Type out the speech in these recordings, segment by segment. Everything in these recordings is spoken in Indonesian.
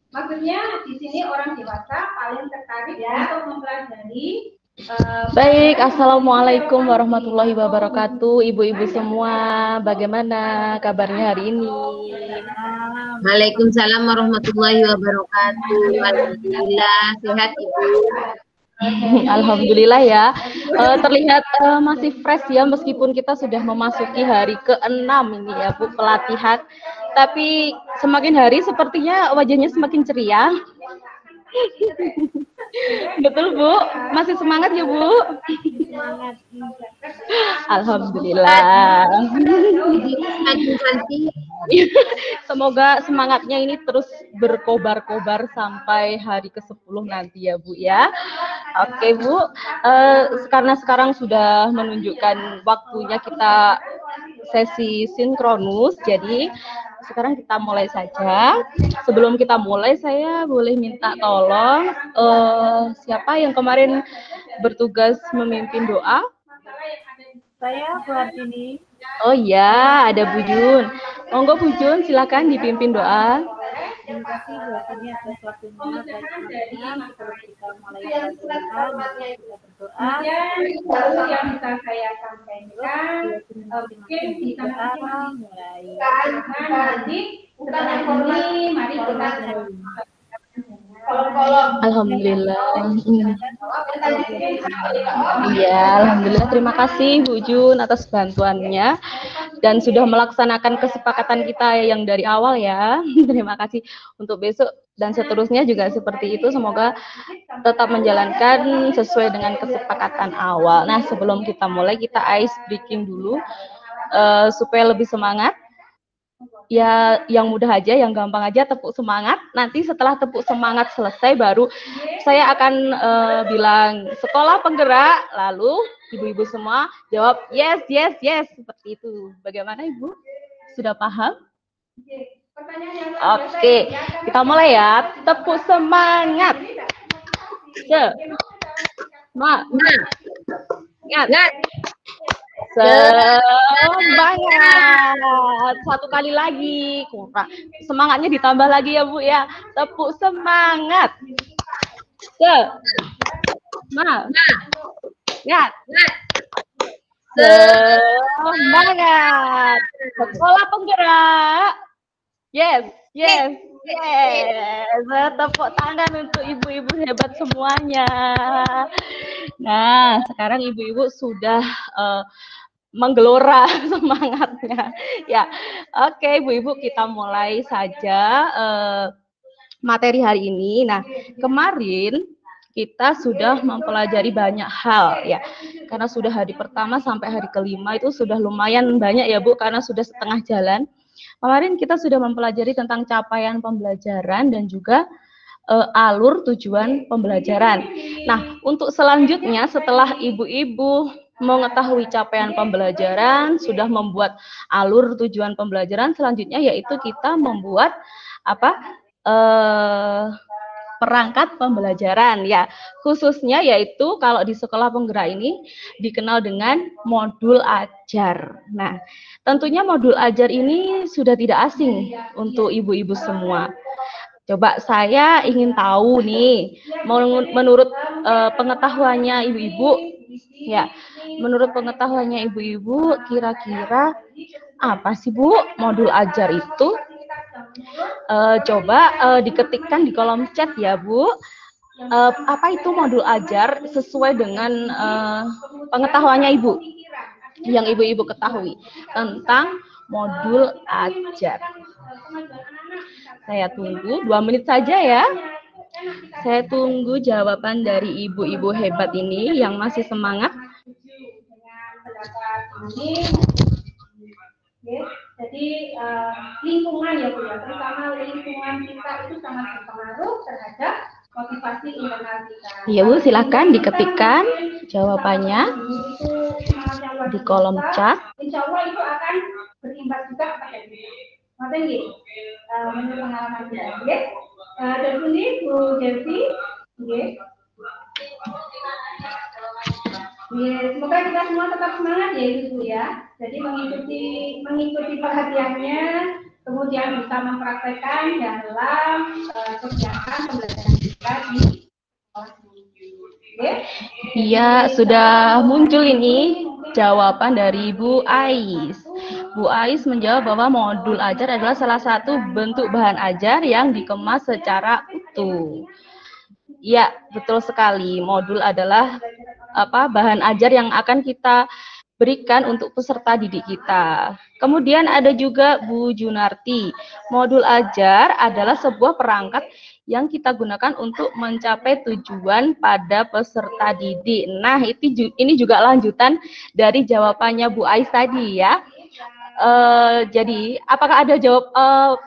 Maksudnya di sini orang dewasa paling tertarik untuk mempelajari. Baik, Assalamualaikum warahmatullahi wabarakatuh. Ibu-ibu semua, bagaimana kabarnya hari ini? Waalaikumsalam warahmatullahi wabarakatuh. Alhamdulillah sehat Ibu. Alhamdulillah ya. Terlihat masih fresh ya, meskipun kita sudah memasuki hari ke-6 ini ya Bu pelatihan. Tapi semakin hari sepertinya wajahnya semakin ceria. Betul Bu, masih semangat ya Bu? Semangat. Alhamdulillah. Semakin cantik. Semoga semangatnya ini terus berkobar-kobar sampai hari ke-10 nanti ya Bu ya. Oke Bu, karena sekarang sudah menunjukkan waktunya kita sesi sinkronus, jadi sekarang kita mulai saja. Sebelum kita mulai, saya boleh minta tolong siapa yang kemarin bertugas memimpin doa? Saya Bu Hartini. Oh iya, ada Bu Jun. Monggo Bu Jun, silakan dipimpin doa. Terima kasih Bu Hartini atas waktunya. Sebelum kita mulai berdoa, mari kita berdoa. Yang bisa saya sampaikan, mungkin bisa mulai. Nanti setelah ini, mari kita Alhamdulillah. Iya, alhamdulillah. Terima kasih Bu Jun atas bantuannya dan sudah melaksanakan kesepakatan kita yang dari awal ya. Terima kasih. Untuk besok dan seterusnya juga seperti itu. Semoga tetap menjalankan sesuai dengan kesepakatan awal. Nah, sebelum kita mulai, kita ice breaking dulu supaya lebih semangat. Ya, yang mudah aja, yang gampang aja, tepuk semangat. Nanti setelah tepuk semangat selesai, baru saya akan bilang sekolah penggerak, lalu ibu-ibu semua jawab yes, yes, yes, seperti itu. Bagaimana Ibu? Sudah paham? Oke, kita mulai ya. Tepuk semangat. Semangat. Semangat. Satu kali lagi. Semangatnya ditambah lagi ya Bu ya. Tepuk semangat. Semangat. Semangat. Sekolah penggerak. Yes, yes, yes. Tepuk tangan untuk ibu-ibu hebat semuanya. Nah, sekarang ibu-ibu sudah menggelora semangatnya. Ya, oke ibu-ibu, kita mulai saja materi hari ini. Nah, kemarin kita sudah mempelajari banyak hal ya, karena sudah hari pertama sampai hari kelima itu sudah lumayan banyak ya Bu, karena sudah setengah jalan. Kemarin kita sudah mempelajari tentang capaian pembelajaran dan juga alur tujuan pembelajaran. Nah, untuk selanjutnya setelah ibu-ibu mengetahui capaian pembelajaran, sudah membuat alur tujuan pembelajaran, selanjutnya yaitu kita membuat perangkat pembelajaran ya, khususnya yaitu kalau di sekolah penggerak ini dikenal dengan modul ajar. Nah, tentunya modul ajar ini sudah tidak asing untuk ibu-ibu semua. Coba saya ingin tahu nih, menurut pengetahuannya ibu-ibu, ya, menurut pengetahuannya ibu-ibu, kira-kira apa sih Bu modul ajar itu? Coba diketikkan di kolom chat ya Bu. Apa itu modul ajar sesuai dengan pengetahuannya Ibu, yang ibu-ibu ketahui tentang modul ajar. Saya tunggu 2 menit saja ya. Saya tunggu jawaban dari ibu-ibu hebat ini yang masih semangat. Jadi lingkungan ya Bu ya, terutama lingkungan kita itu sangat berpengaruh terhadap motivasi internal kita. Iya Bu, silakan diketikkan jawabannya di kolom chat. Insya Allah itu akan berimbas juga pada kita. Maksudnya gitu, menurut pengalaman kita. Dari sini Bu Devi, semoga kita semua tetap semangat ya Ibu ya. Jadi mengikuti perhatiannya, kemudian bisa mempraktekkan dalam kegiatan pembelajaran kita di kelas ini. Oke? Iya, sudah muncul ini jawaban dari Bu Ais. Bu Ais menjawab bahwa modul ajar adalah salah satu bentuk bahan ajar yang dikemas secara utuh. Ya, betul sekali. Modul adalah bahan ajar yang akan kita berikan untuk peserta didik kita. Kemudian ada juga Bu Junarti. Modul ajar adalah sebuah perangkat yang kita gunakan untuk mencapai tujuan pada peserta didik. Nah, ini juga lanjutan dari jawabannya Bu Ais tadi ya. Jadi, apakah ada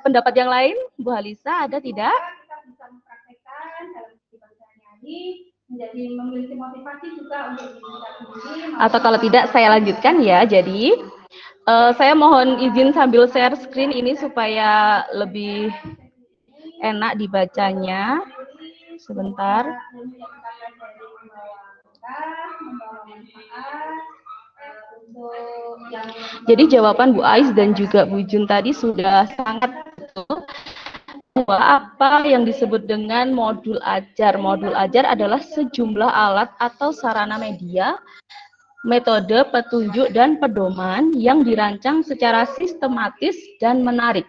pendapat yang lain? Bu Halisa, ada tidak? Kita bisa mempraktekkan dalam kehidupan sehari-hari, menjadi memiliki motivasi juga untuk diri kita sendiri. Atau kalau tidak, saya lanjutkan ya. Jadi, saya mohon izin sambil share screen ini supaya lebih enak dibacanya. Sebentar. Jadi jawaban Bu Ais dan juga Bu Jun tadi sudah sangat betul. Bahwa apa yang disebut dengan modul ajar. Modul ajar adalah sejumlah alat atau sarana media, metode, petunjuk, dan pedoman yang dirancang secara sistematis dan menarik.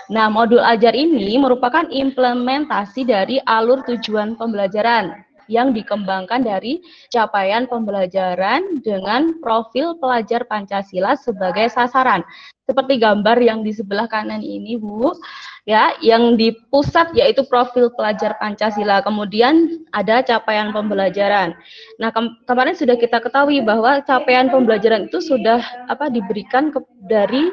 Nah, modul ajar ini merupakan implementasi dari alur tujuan pembelajaran yang dikembangkan dari capaian pembelajaran dengan profil pelajar Pancasila sebagai sasaran. Seperti gambar yang di sebelah kanan ini, Bu, ya, yang di pusat yaitu profil pelajar Pancasila. Kemudian ada capaian pembelajaran. Nah, kemarin sudah kita ketahui bahwa capaian pembelajaran itu sudah diberikan dari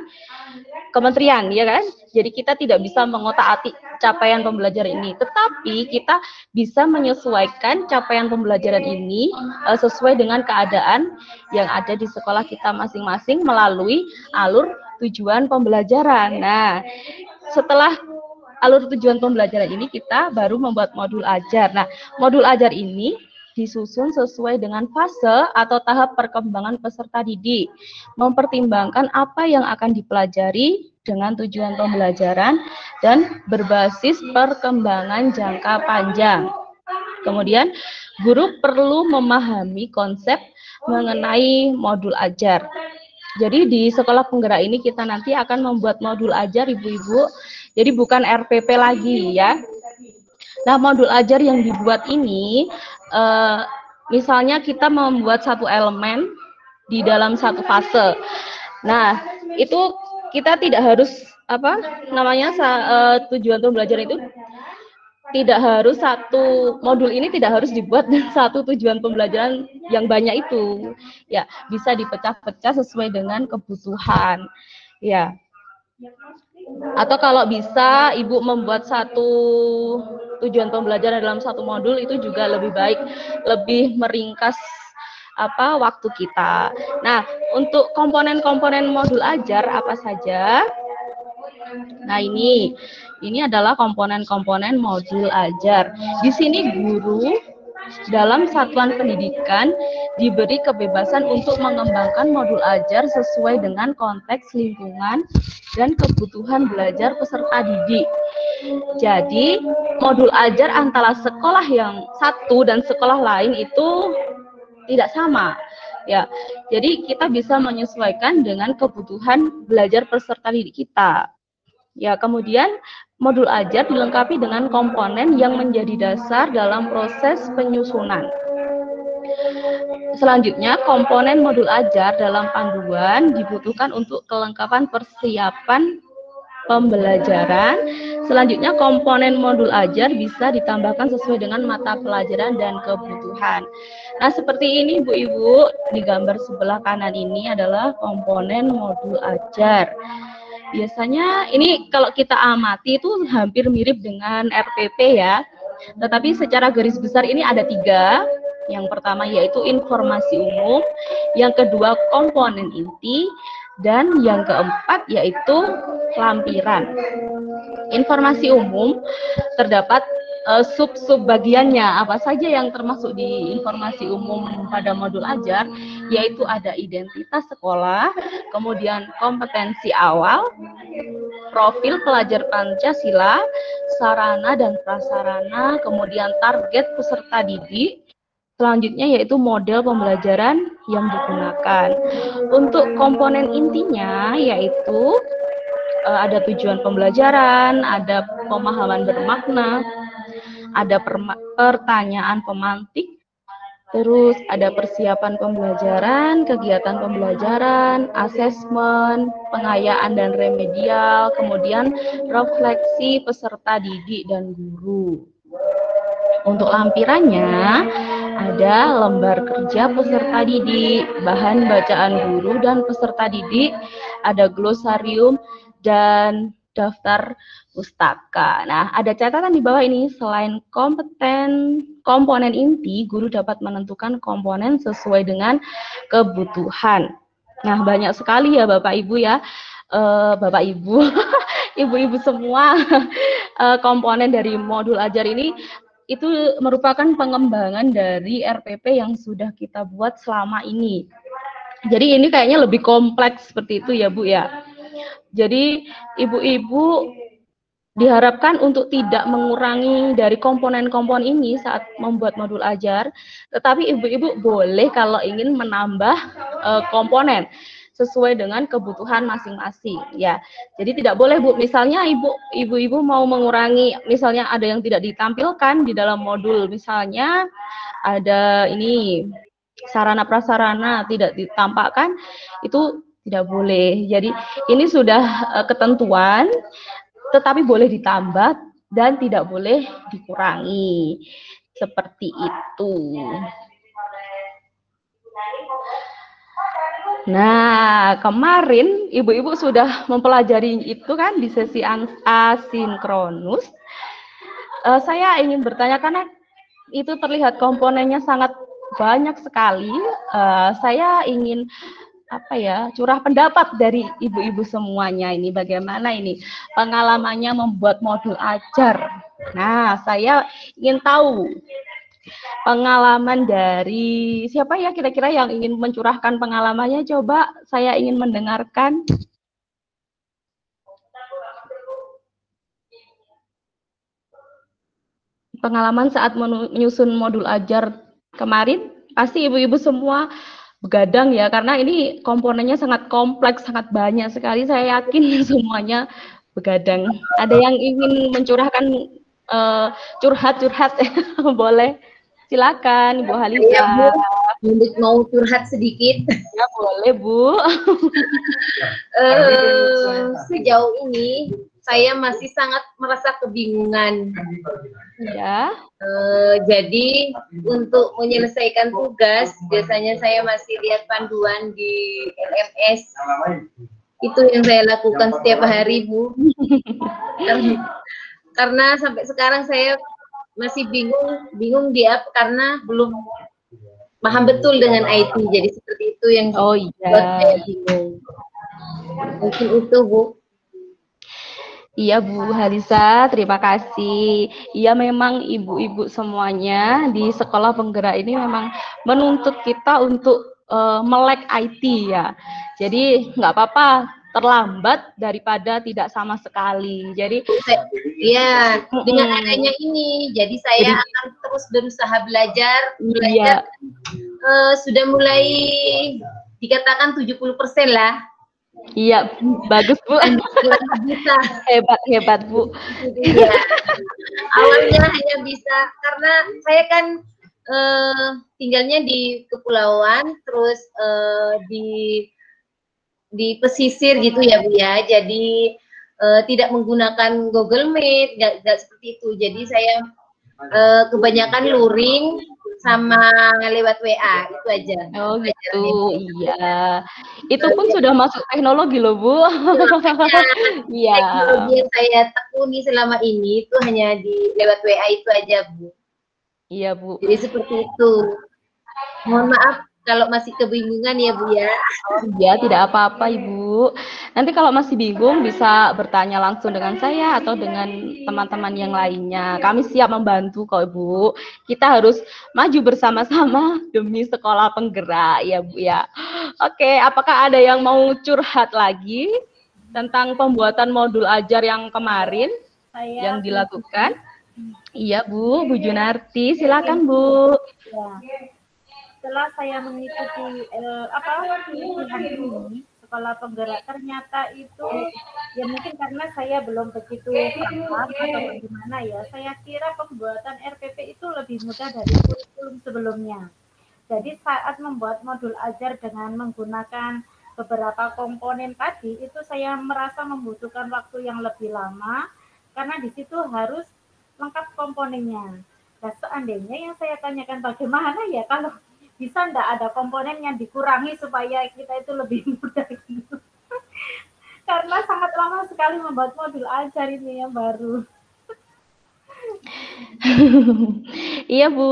kementerian, ya kan? Jadi kita tidak bisa mengotak-atik capaian pembelajaran ini, tetapi kita bisa menyesuaikan capaian pembelajaran ini sesuai dengan keadaan yang ada di sekolah kita masing-masing melalui alur tujuan pembelajaran. Nah, setelah alur tujuan pembelajaran ini kita baru membuat modul ajar. Nah, modul ajar ini disusun sesuai dengan fase atau tahap perkembangan peserta didik, mempertimbangkan apa yang akan dipelajari dengan tujuan pembelajaran dan berbasis perkembangan jangka panjang. Kemudian, guru perlu memahami konsep mengenai modul ajar. Jadi di sekolah penggerak ini kita nanti akan membuat modul ajar, Ibu-ibu. Jadi bukan RPP lagi ya. Nah, modul ajar yang dibuat ini misalnya kita membuat satu elemen di dalam satu fase. Nah, itu kita tidak harus tujuan pembelajaran itu tidak harus satu modul ini tidak harus dibuat dengan satu tujuan pembelajaran yang banyak itu. Ya, bisa dipecah-pecah sesuai dengan kebutuhan. Ya. Atau kalau bisa Ibu membuat satu tujuan pembelajaran dalam satu modul itu juga lebih baik, lebih meringkas waktu kita. Nah, untuk komponen-komponen modul ajar apa saja? Nah, ini adalah komponen-komponen modul ajar. Di sini guru dalam satuan pendidikan diberi kebebasan untuk mengembangkan modul ajar sesuai dengan konteks lingkungan dan kebutuhan belajar peserta didik. Jadi, modul ajar antara sekolah yang satu dan sekolah lain itu tidak sama. Ya, jadi kita bisa menyesuaikan dengan kebutuhan belajar peserta didik kita. Ya, kemudian modul ajar dilengkapi dengan komponen yang menjadi dasar dalam proses penyusunan. Selanjutnya, komponen modul ajar dalam panduan dibutuhkan untuk kelengkapan persiapan pembelajaran. Selanjutnya, komponen modul ajar bisa ditambahkan sesuai dengan mata pelajaran dan kebutuhan. Nah, seperti ini Bu-Ibu, di gambar sebelah kanan ini adalah komponen modul ajar. Biasanya ini kalau kita amati itu hampir mirip dengan RPP ya. Tetapi secara garis besar ini ada 3. Yang pertama yaitu informasi umum, yang kedua komponen inti, dan yang keempat yaitu lampiran. Informasi umum terdapat sub-sub bagiannya, apa saja yang termasuk di informasi umum pada modul ajar, yaitu ada identitas sekolah, kemudian kompetensi awal, profil pelajar Pancasila, sarana dan prasarana, kemudian target peserta didik, selanjutnya yaitu model pembelajaran yang digunakan. Untuk komponen intinya yaitu ada tujuan pembelajaran, ada pemahaman bermakna, ada pertanyaan pemantik, terus ada persiapan pembelajaran, kegiatan pembelajaran, asesmen, pengayaan dan remedial, kemudian refleksi peserta didik dan guru. Untuk lampirannya ada lembar kerja peserta didik, bahan bacaan guru dan peserta didik, ada glosarium dan daftar pustaka. Nah, ada catatan di bawah ini, selain komponen inti, guru dapat menentukan komponen sesuai dengan kebutuhan. Nah, banyak sekali ya Bapak Ibu ya, Bapak Ibu, Ibu-ibu semua, komponen dari modul ajar ini itu merupakan pengembangan dari RPP yang sudah kita buat selama ini. Jadi ini kayaknya lebih kompleks seperti itu ya Bu ya. Jadi ibu-ibu diharapkan untuk tidak mengurangi dari komponen-komponen ini saat membuat modul ajar, tetapi ibu-ibu boleh kalau ingin menambah komponen sesuai dengan kebutuhan masing-masing ya. Jadi tidak boleh Bu, misalnya ibu-ibu mau mengurangi, misalnya ada yang tidak ditampilkan di dalam modul, misalnya ada ini sarana prasarana tidak ditampakkan, itu tidak boleh. Jadi ini sudah ketentuan, tetapi boleh ditambah dan tidak boleh dikurangi. Seperti itu. Nah, kemarin ibu-ibu sudah mempelajari itu kan di sesi asinkronus. Saya ingin bertanya karena itu terlihat komponennya sangat banyak sekali. Saya ingin curah pendapat dari ibu-ibu semuanya ini, bagaimana ini pengalamannya membuat modul ajar. Nah, saya ingin tahu pengalaman dari siapa ya kira-kira yang ingin mencurahkan pengalamannya, coba saya ingin mendengarkan. Pengalaman saat menyusun modul ajar kemarin, pasti ibu-ibu semua begadang ya, karena ini komponennya sangat kompleks, sangat banyak sekali. Saya yakin semuanya begadang. Ada yang ingin mencurahkan curhat-curhat? Boleh, silakan Bu Halisa. Ya, Bu, mau curhat sedikit? Ya boleh Bu. Sejauh ini saya masih sangat merasa kebingungan. Ya. Jadi untuk menyelesaikan tugas, biasanya saya masih lihat panduan di LMS. Itu yang saya lakukan setiap hari, Bu. Karena sampai sekarang saya masih bingung karena belum paham betul dengan IT. Jadi seperti itu yang buat saya bingung. Mungkin itu, Bu. Iya Bu Halisa, terima kasih. Iya memang ibu-ibu semuanya di sekolah penggerak ini memang menuntut kita untuk melek IT ya. Jadi nggak apa-apa terlambat daripada tidak sama sekali. Jadi ya dengan adanya ini, jadi saya akan terus berusaha belajar. Iya. Sudah mulai dikatakan 70% lah. Iya, bagus Bu. Bisa. Hebat Bu. Ya. Awalnya hanya bisa karena saya kan tinggalnya di kepulauan, terus di pesisir gitu ya Bu ya. Jadi tidak menggunakan Google Meet, nggak seperti itu. Jadi saya kebanyakan luring sama lewat WA, itu aja. Oh gitu, iya. Itu pun sudah masuk teknologi loh Bu. Iya. Teknologi yang saya tekuni selama ini itu hanya di lewat WA itu aja Bu. Iya Bu. Jadi seperti itu. Mohon maaf kalau masih kebingungan ya Bu ya. Oh iya, tidak apa-apa Ibu. Bu. Nanti kalau masih bingung bisa bertanya langsung dengan saya atau dengan teman-teman yang lainnya. Kami siap membantu kok Bu. Kita harus maju bersama-sama demi sekolah penggerak ya Bu ya. Oke, apakah ada yang mau curhat lagi tentang pembuatan modul ajar yang kemarin yang dilakukan? Iya Bu, Bu Junarti, silakan Bu. Ya. Setelah saya mengikuti pelatihan ini, sekolah penggerak, ternyata itu ya mungkin karena saya belum begitu paham atau bagaimana ya, saya kira pembuatan RPP itu lebih mudah dari kurikulum sebelumnya. Jadi saat membuat modul ajar dengan menggunakan beberapa komponen tadi, itu saya merasa membutuhkan waktu yang lebih lama, karena di situ harus lengkap komponennya. Nah, seandainya yang saya tanyakan bagaimana ya kalau bisa enggak ada komponen yang dikurangi supaya kita itu lebih mudah gitu. Karena sangat lama sekali membuat modul ajar ini yang baru. Iya Bu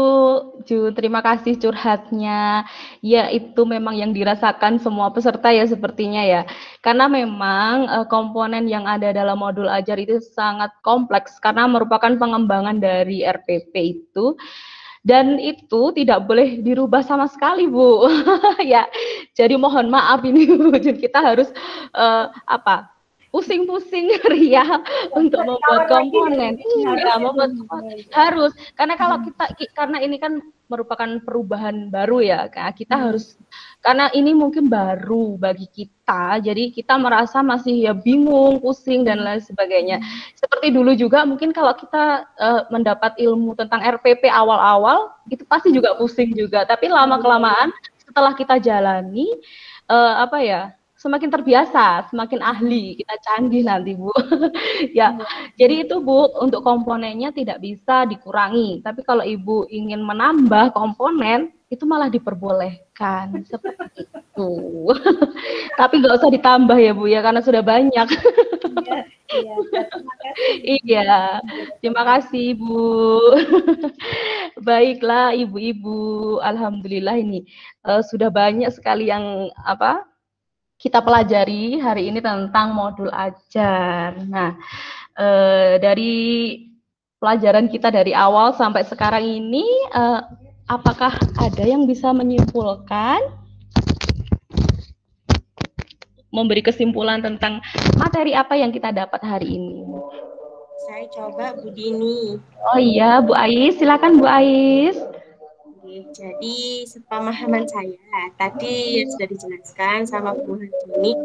Ju, terima kasih curhatnya. Ya itu memang yang dirasakan semua peserta ya sepertinya ya. Karena memang komponen yang ada dalam modul ajar itu sangat kompleks karena merupakan pengembangan dari RPP itu. Dan itu tidak boleh dirubah sama sekali Bu. Ya, jadi mohon maaf ini Bu Jun, kita harus pusing-pusing ria untuk membuat komponen. Iya, membuat harus karena kalau karena ini kan merupakan perubahan baru ya, kita harus karena ini mungkin baru bagi kita, jadi kita merasa masih ya bingung, pusing dan lain sebagainya. Seperti dulu juga mungkin kalau kita mendapat ilmu tentang RPP awal-awal itu pasti juga pusing juga, tapi lama-kelamaan setelah kita jalani semakin terbiasa, semakin ahli, kita canggih nanti Bu. Ya, jadi itu Bu, untuk komponennya tidak bisa dikurangi. Tapi kalau Ibu ingin menambah komponen, itu malah diperbolehkan seperti itu. Tapi nggak usah ditambah ya Bu ya, karena sudah banyak. Iya, terima kasih Bu. Baiklah Ibu-ibu, alhamdulillah ini sudah banyak sekali yang kita pelajari hari ini tentang modul ajar. Nah, dari pelajaran kita dari awal sampai sekarang ini, apakah ada yang bisa menyimpulkan, memberi kesimpulan tentang materi apa yang kita dapat hari ini? Saya coba Bu Dini. Oh iya, Bu Ais, silakan Bu Ais. Jadi sepemahaman saya tadi yang sudah dijelaskan sama Bu Dini,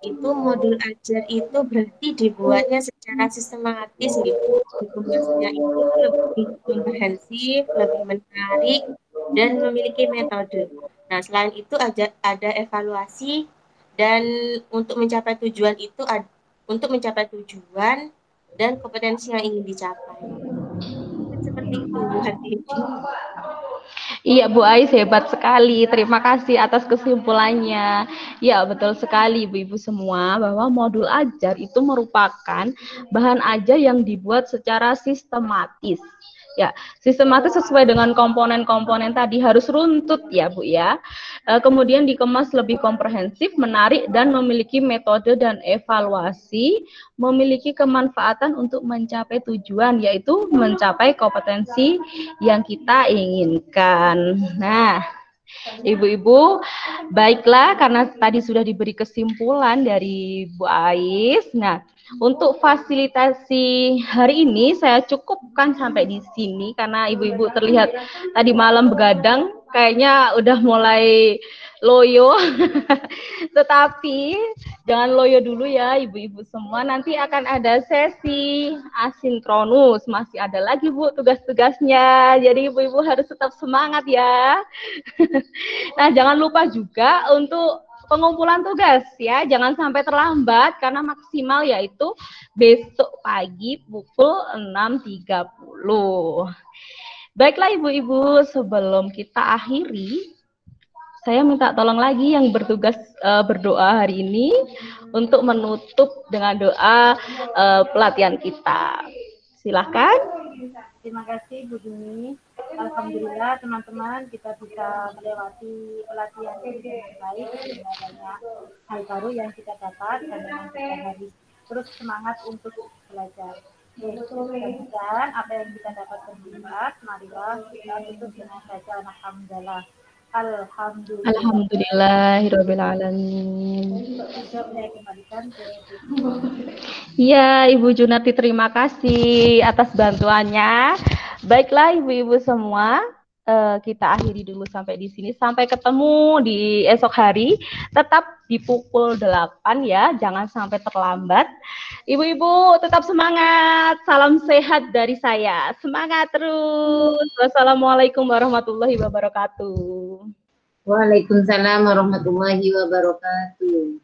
itu modul ajar itu berarti dibuatnya secara sistematis gitu. Dikemasnya itu lebih komprehensif, lebih menarik, dan memiliki metode. Nah, selain itu ada evaluasi dan untuk mencapai tujuan itu untuk mencapai tujuan dan kompetensi yang ingin dicapai. Seperti itu Bu Hartini. Iya Bu Ais, hebat sekali. Terima kasih atas kesimpulannya. Ya betul sekali Ibu-ibu semua bahwa modul ajar itu merupakan bahan ajar yang dibuat secara sistematis. Ya, sistematis sesuai dengan komponen-komponen tadi, harus runtut ya Bu ya. Kemudian dikemas lebih komprehensif, menarik, dan memiliki metode dan evaluasi, memiliki kemanfaatan untuk mencapai tujuan, yaitu mencapai kompetensi yang kita inginkan. Nah, Ibu-ibu, baiklah karena tadi sudah diberi kesimpulan dari Bu Ais. Nah, untuk fasilitasi hari ini saya cukupkan sampai di sini karena ibu-ibu terlihat tadi malam begadang, kayaknya udah mulai loyo. Tetapi jangan loyo dulu ya ibu-ibu semua, nanti akan ada sesi asinkronus, masih ada lagi Bu tugas-tugasnya, jadi ibu-ibu harus tetap semangat ya. Nah jangan lupa juga untuk pengumpulan tugas ya, jangan sampai terlambat karena maksimal yaitu besok pagi pukul 6.30. Baiklah ibu-ibu, sebelum kita akhiri, saya minta tolong lagi yang bertugas berdoa hari ini untuk menutup dengan doa pelatihan kita. Silahkan. Terima kasih Bu Dini. Alhamdulillah teman-teman kita bisa melewati pelatihan ini dengan baik dengan banyak hal baru yang kita dapat dan memang kita harus terus semangat untuk belajar. Dan apa yang kita dapat bermanfaat, marilah kita tutup dengan bacaan alhamdulillah. Alhamdulillah. Alhamdulillahirabbil alamin. Saya kembalikan ke Iya, Ibu Junati, terima kasih atas bantuannya. Baiklah, ibu-ibu semua, kita akhiri dulu sampai di sini. Sampai ketemu di esok hari. Tetap di pukul 8 ya, jangan sampai terlambat. Ibu-ibu tetap semangat. Salam sehat dari saya. Semangat terus. Wassalamualaikum warahmatullahi wabarakatuh. Waalaikumsalam warahmatullahi wabarakatuh.